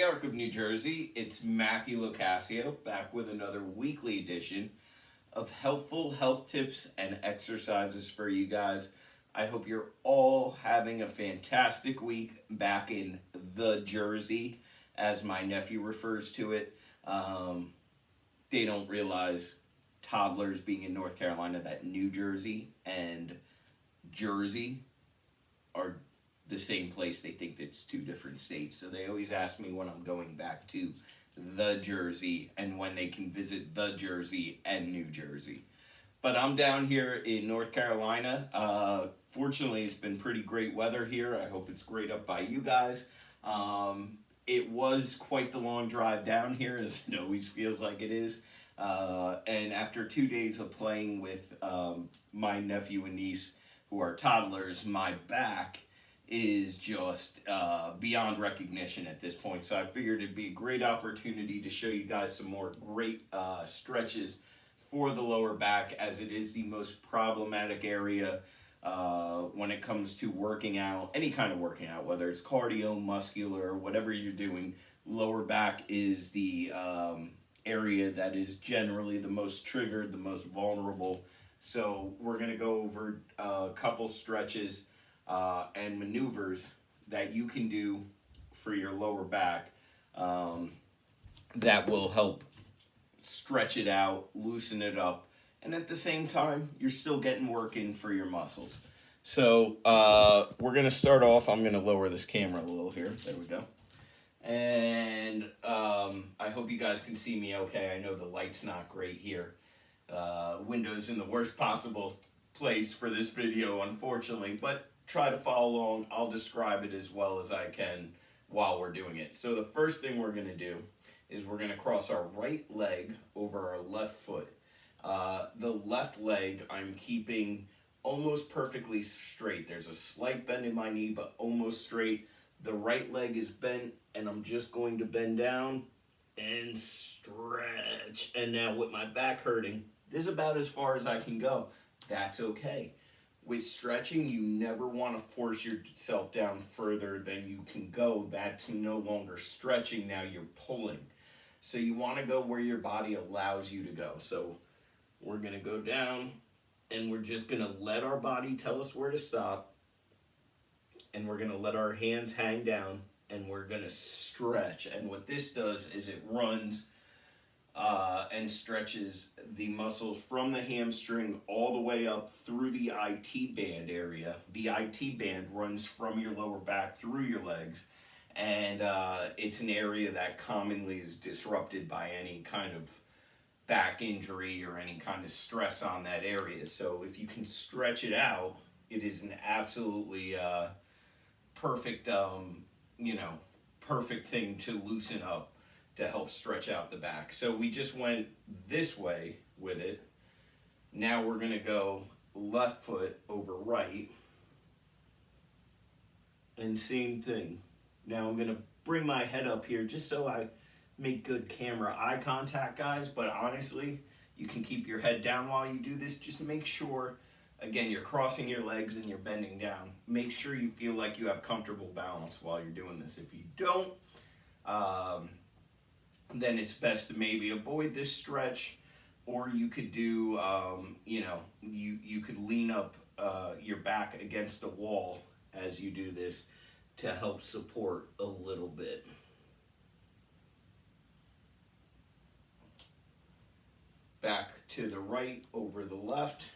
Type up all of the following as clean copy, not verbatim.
Patriarch of New Jersey. It's Matthew Locascio back with another weekly edition of helpful health tips and exercises for you guys. I hope you're all having a fantastic week back in the Jersey, as my nephew refers to it. They don't realize, toddlers being in North Carolina, that New Jersey and Jersey are the same place. They think it's two different states. So they always ask me when I'm going back to the Jersey and when they can visit the Jersey and New Jersey. But I'm down here in North Carolina. Fortunately, it's been pretty great weather here. I hope it's great up by you guys. It was quite the long drive down here, as it always feels like it is. And after 2 days of playing with my nephew and niece, who are toddlers, my back is just beyond recognition at this point. So I figured it'd be a great opportunity to show you guys some more great stretches for the lower back, as it is the most problematic area when it comes to working out, any kind of working out, whether it's cardio, muscular, whatever you're doing. Lower back is the area that is generally the most triggered, the most vulnerable. So we're going to go over a couple stretches and maneuvers that you can do for your lower back that will help stretch it out, loosen it up, and at the same time, you're still getting work in for your muscles. So we're going to start off. I'm going to lower this camera a little here. There we go. And I hope you guys can see me okay. I know the light's not great here. Windows in the worst possible place for this video, unfortunately, but try to follow along. I'll describe it as well as I can while we're doing it. So the first thing we're going to do is we're going to cross our right leg over our left foot. The left leg I'm keeping almost perfectly straight. There's a slight bend in my knee, but almost straight. The right leg is bent, and I'm just going to bend down and stretch. And now with my back hurting, this is about as far as I can go. That's okay. With stretching, you never want to force yourself down further than you can go. That's no longer stretching, now you're pulling. So you want to go where your body allows you to go. So we're going to go down, and we're just going to let our body tell us where to stop. And we're going to let our hands hang down, and we're going to stretch. And what this does is it runs and stretches the muscles from the hamstring all the way up through the IT band area. The IT band runs from your lower back through your legs, and it's an area that commonly is disrupted by any kind of back injury or any kind of stress on that area. So if you can stretch it out, it is an absolutely perfect, perfect thing to loosen up, to help stretch out the back. So we just went this way with it. Now we're going to go left foot over right. And same thing. Now I'm going to bring my head up here just so I make good camera eye contact, guys. But honestly, you can keep your head down while you do this. Just make sure, again, you're crossing your legs and you're bending down. Make sure you feel like you have comfortable balance while you're doing this. If you don't, then it's best to maybe avoid this stretch, or you could do, you could lean up your back against the wall as you do this to help support a little bit. Back to the right over the left.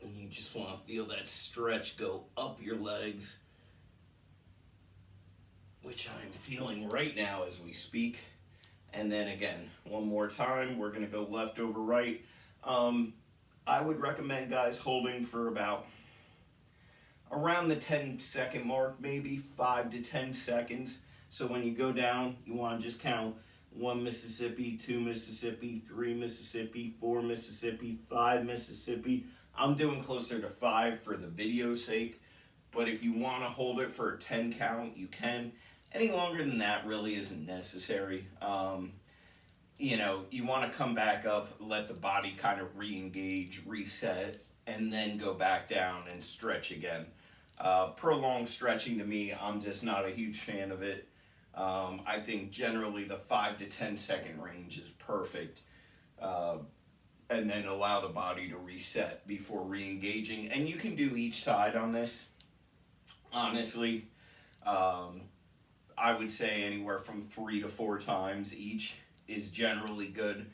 And you just want to feel that stretch go up your legs, which I'm feeling right now as we speak. And then again, one more time, we're going to go left over right. I would recommend, guys, holding for about around the 10-second mark, maybe 5 to 10 seconds. So when you go down, you want to just count 1 Mississippi, 2 Mississippi, 3 Mississippi, 4 Mississippi, 5 Mississippi. I'm doing closer to 5 for the video's sake, but if you want to hold it for a 10 count, you can. Any longer than that really isn't necessary. You want to come back up, let the body kind of re-engage, reset, and then go back down and stretch again. Prolonged stretching to me, I'm just not a huge fan of it. I think generally the 5 to 10 second range is perfect. And then allow the body to reset before re-engaging. And you can do each side on this. Honestly, I would say anywhere from 3 to 4 times each is generally good.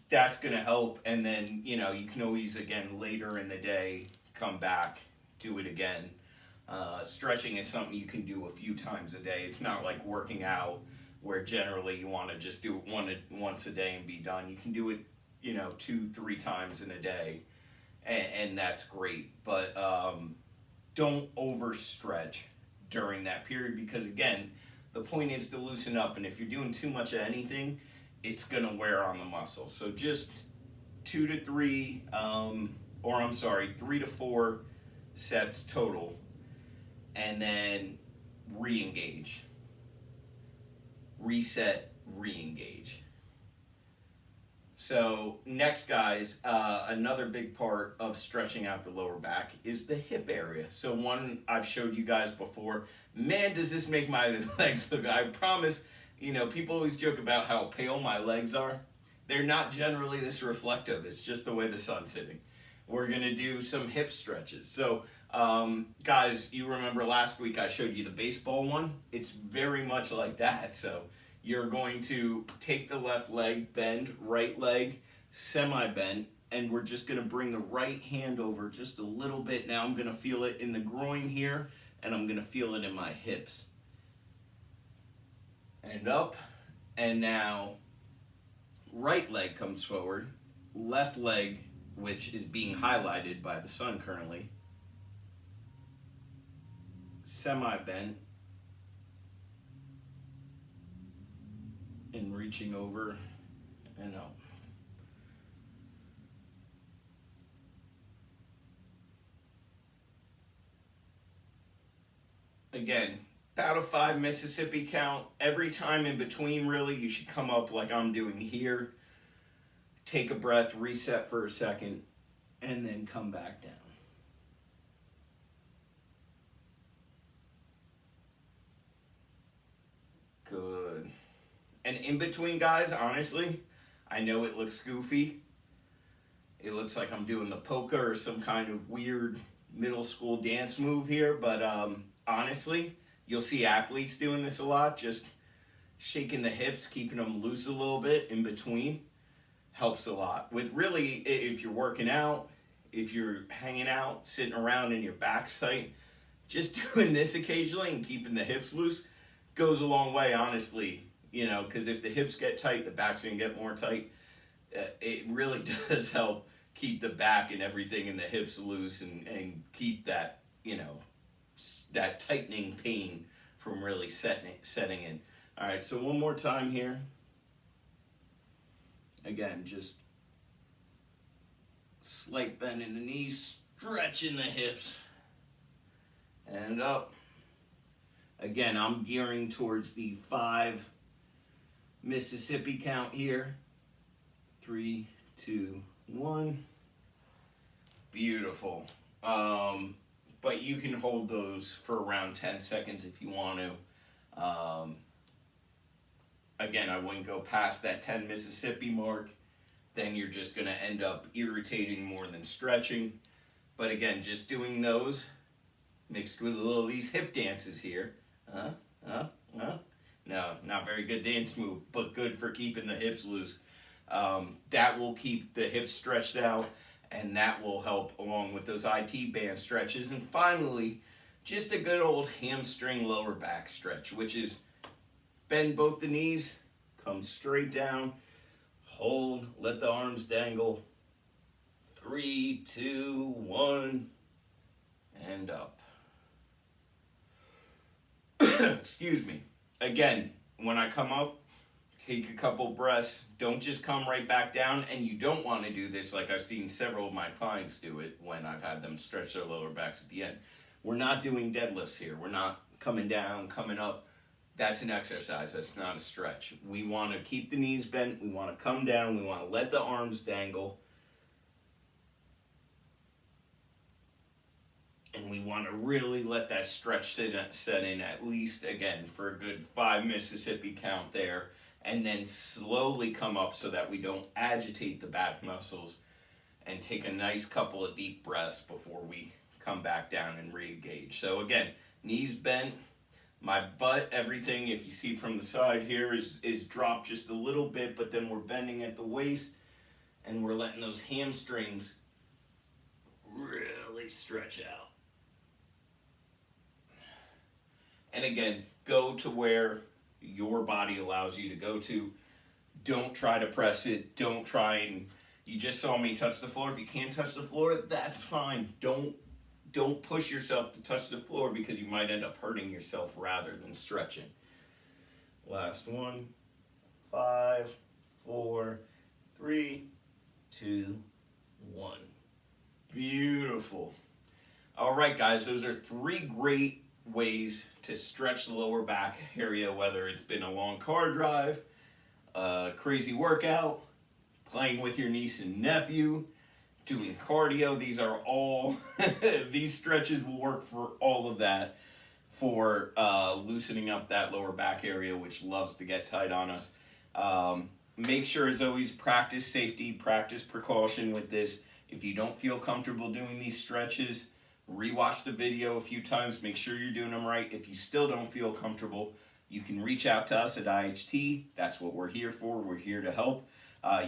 That's going to help. And then, you can always, again, later in the day, come back, do it again. Stretching is something you can do a few times a day. It's not like working out where generally you want to just do it once a day and be done. You can do it, 2-3 times in a day, and that's great. But don't overstretch during that period, because again, the point is to loosen up, and if you're doing too much of anything, it's going to wear on the muscle. So just 3 to 4 sets total, and then re-engage. Reset, re-engage. So next, guys, another big part of stretching out the lower back is the hip area. So one I've showed you guys before. Man, does this make my legs look. I promise, people always joke about how pale my legs are. They're not generally this reflective. It's just the way the sun's hitting. We're going to do some hip stretches. So, guys, you remember last week I showed you the baseball one? It's very much like that. So you're going to take the left leg, bend, right leg, semi-bent, and we're just going to bring the right hand over just a little bit. Now I'm going to feel it in the groin here, and I'm going to feel it in my hips. And up, and now right leg comes forward, left leg, which is being highlighted by the sun currently, semi-bent, and reaching over and up. Again, about a 5 Mississippi count. Every time in between, really, you should come up like I'm doing here. Take a breath, reset for a second, and then come back down. Good. And in between, guys, honestly, I know it looks goofy. It looks like I'm doing the polka or some kind of weird middle school dance move here, but honestly, you'll see athletes doing this a lot, just shaking the hips, keeping them loose a little bit in between. Helps a lot. With really, if you're working out, if you're hanging out, sitting around and your back's tight, just doing this occasionally and keeping the hips loose goes a long way, honestly. Because if the hips get tight, the back's going to get more tight. It really does help keep the back and everything in the hips loose and keep that, that tightening pain from really setting in. All right, so one more time here. Again, just slight bend in the knees, stretching the hips, and up. Again, I'm gearing towards the 5 Mississippi count here. 3, 2, 1. Beautiful. But you can hold those for around 10 seconds if you want to. Again, I wouldn't go past that 10 Mississippi mark. Then you're just going to end up irritating more than stretching. But again, just doing those mixed with a little of these hip dances here. No, not very good dance move, but good for keeping the hips loose. That will keep the hips stretched out, and that will help along with those IT band stretches. And finally, just a good old hamstring lower back stretch, which is bend both the knees, come straight down, hold, let the arms dangle. 3, 2, 1, and up. Excuse me. Again, when I come up, take a couple breaths. Don't just come right back down, and you don't want to do this like I've seen several of my clients do it when I've had them stretch their lower backs at the end. We're not doing deadlifts here. We're not coming down, coming up. That's an exercise. That's not a stretch. We want to keep the knees bent. We want to come down. We want to let the arms dangle. we want to really let that stretch set in at least, again, for a good 5 Mississippi count there, and then slowly come up so that we don't agitate the back muscles, and take a nice couple of deep breaths before we come back down and re-engage. So again, knees bent, my butt, everything, if you see from the side here, is dropped just a little bit, but then we're bending at the waist, and we're letting those hamstrings really stretch out. And again, go to where your body allows you to go to. Don't try to press it. Don't try and, you just saw me touch the floor. If you can't touch the floor, that's fine. Don't push yourself to touch the floor, because you might end up hurting yourself rather than stretching. Last one. 5, 4, 3, 2, 1. Beautiful. All right, guys, those are 3 great ways to stretch the lower back area, whether it's been a long car drive, a crazy workout, playing with your niece and nephew, doing cardio. These are all, these stretches will work for all of that, for loosening up that lower back area, which loves to get tight on us. Make sure, as always, practice safety, practice precaution with this. If you don't feel comfortable doing these stretches, rewatch the video a few times, make sure you're doing them right. If you still don't feel comfortable, you can reach out to us at IHT. That's what we're here for. We're here to help.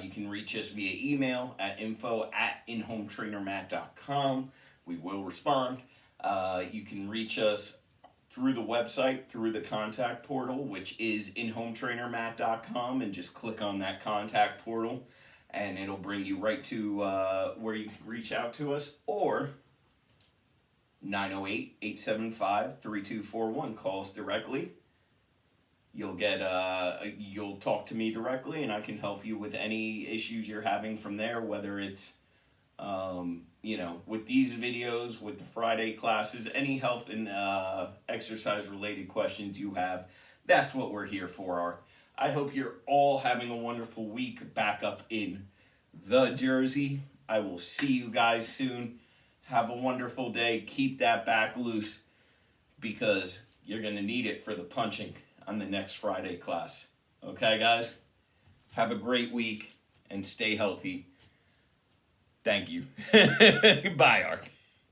You can reach us via email at info@inhometrainermatt.com. We will respond. You can reach us through the website, through the contact portal, which is inhometrainermatt.com, and just click on that contact portal, and it'll bring you right to where you can reach out to us, or 908-875-3241. Call us directly. You'll talk to me directly, and I can help you with any issues you're having from there, whether it's, with these videos, with the Friday classes, any health and exercise related questions you have. That's what we're here for. I hope you're all having a wonderful week back up in the Jersey. I will see you guys soon. Have a wonderful day. Keep that back loose, because you're going to need it for the punching on the next Friday class. Okay, guys? Have a great week and stay healthy. Thank you. Bye, Ark.